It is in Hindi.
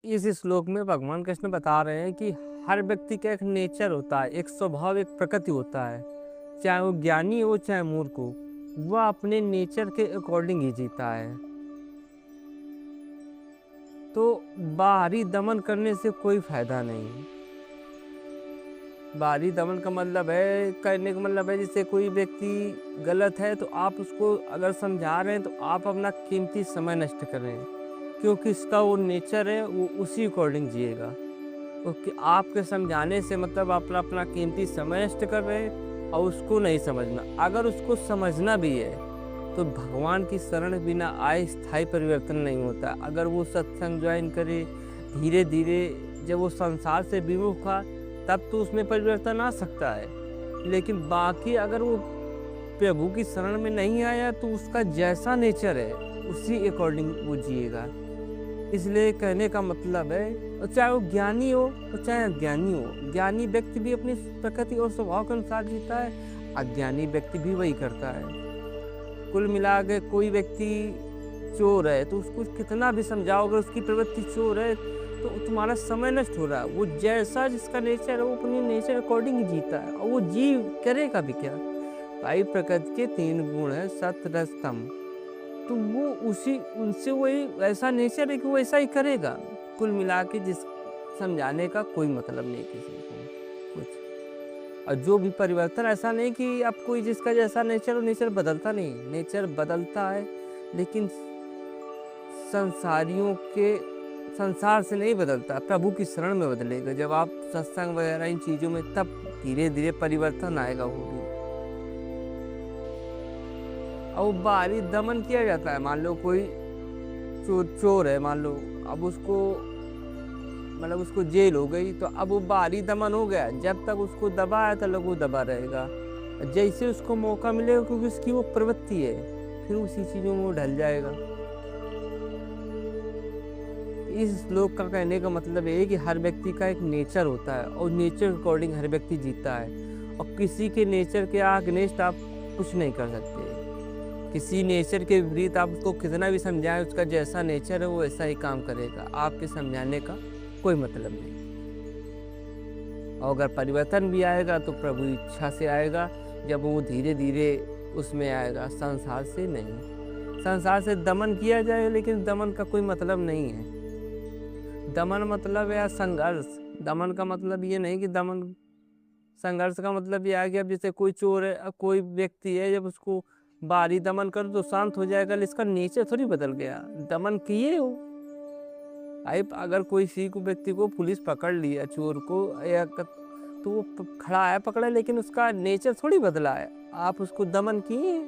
इस श्लोक में भगवान कृष्ण बता रहे हैं कि हर व्यक्ति का एक नेचर होता है, एक स्वभाव, एक प्रकृति होता है। चाहे वो ज्ञानी हो चाहे मूर्ख हो, वह अपने नेचर के अकॉर्डिंग ही जीता है। तो बाहरी दमन करने से कोई फायदा नहीं। बाहरी दमन का मतलब है, करने का मतलब है, जैसे कोई व्यक्ति गलत है तो आप उसको अगर समझा रहे हैं तो आप अपना कीमती समय नष्ट कर रहे हैं, क्योंकि इसका वो नेचर है, वो उसी अकॉर्डिंग जिएगा। क्योंकि आपके समझाने से मतलब आप अपना अपना कीमती समय नष्ट कर रहे हैं और उसको नहीं समझना। अगर उसको समझना भी है तो भगवान की शरण बिना आए स्थायी परिवर्तन नहीं होता। अगर वो सत्संग ज्वाइन करे धीरे धीरे, जब वो संसार से विमुख हुआ तब तो उसमें परिवर्तन आ सकता है। लेकिन बाकी अगर वो प्रभु की शरण में नहीं आया तो उसका जैसा नेचर है उसी अकॉर्डिंग वो जिएगा। इसलिए कहने का मतलब है, और चाहे वो ज्ञानी हो और चाहे अज्ञानी हो, ज्ञानी व्यक्ति भी अपनी प्रकृति और स्वभाव के अनुसार जीता है, अज्ञानी व्यक्ति भी वही करता है। कुल मिला के कोई व्यक्ति चोर है तो उसको कितना भी समझाओ, अगर उसकी प्रवृत्ति चोर है तो तुम्हारा समय नष्ट हो रहा है। वो जैसा जिसका नेचर है वो अपने नेचर अकॉर्डिंग ही जीता है, और वो जी करेगा भी क्या। भाई प्रकृति के 3 गुण है, सत्य रज तम, तो वो उसी उनसे वही ऐसा नेचर है कि वो ऐसा ही करेगा। कुल मिला के जिस समझाने का कोई मतलब नहीं किसी को कुछ। और जो भी परिवर्तन, ऐसा नहीं कि अब कोई जिसका जैसा नेचर हो, नेचर बदलता नहीं, नेचर बदलता है लेकिन संसारियों के संसार से नहीं बदलता, प्रभु की शरण में बदलेगा। जब आप सत्संग वगैरह इन चीज़ों में, तब धीरे धीरे परिवर्तन आएगा वो भी। और बाहरी दमन किया जाता है। मान लो कोई चोर है, मान लो, अब उसको मतलब उसको जेल हो गई तो अब वो बाहरी दमन हो गया। जब तक उसको दबाया तब तक वो दबा रहेगा। जैसे उसको मौका मिलेगा, क्योंकि उसकी वो प्रवृत्ति है, फिर उसी चीज़ों में वो ढल जाएगा। इस श्लोक का कहने का मतलब ये है कि हर व्यक्ति का एक नेचर होता है और नेचर अकॉर्डिंग हर व्यक्ति जीता है, और किसी के नेचर के अगेंस्ट आप कुछ नहीं कर सकते। किसी नेचर के विपरीत आप उसको कितना भी समझाएं, उसका जैसा नेचर है वो ऐसा ही काम करेगा। आपके समझाने का कोई मतलब नहीं। और अगर परिवर्तन भी आएगा तो प्रभु इच्छा से आएगा, जब वो धीरे धीरे उसमें आएगा, संसार से नहीं। संसार से दमन किया जाए, लेकिन दमन का कोई मतलब नहीं है। दमन मतलब है संघर्ष। दमन का मतलब ये नहीं कि दमन, संघर्ष का मतलब ये आ गया, अब जैसे कोई चोर है, अब कोई व्यक्ति है, जब उसको बाहरी दमन करो तो शांत हो जाएगा, लेकिन इसका नेचर थोड़ी बदल गया। दमन किए हो भाई, अगर कोई सी को व्यक्ति को पुलिस पकड़ लिया, चोर को, या तो वो खड़ा है पकड़ा, लेकिन उसका नेचर थोड़ी बदला है। आप उसको दमन किए।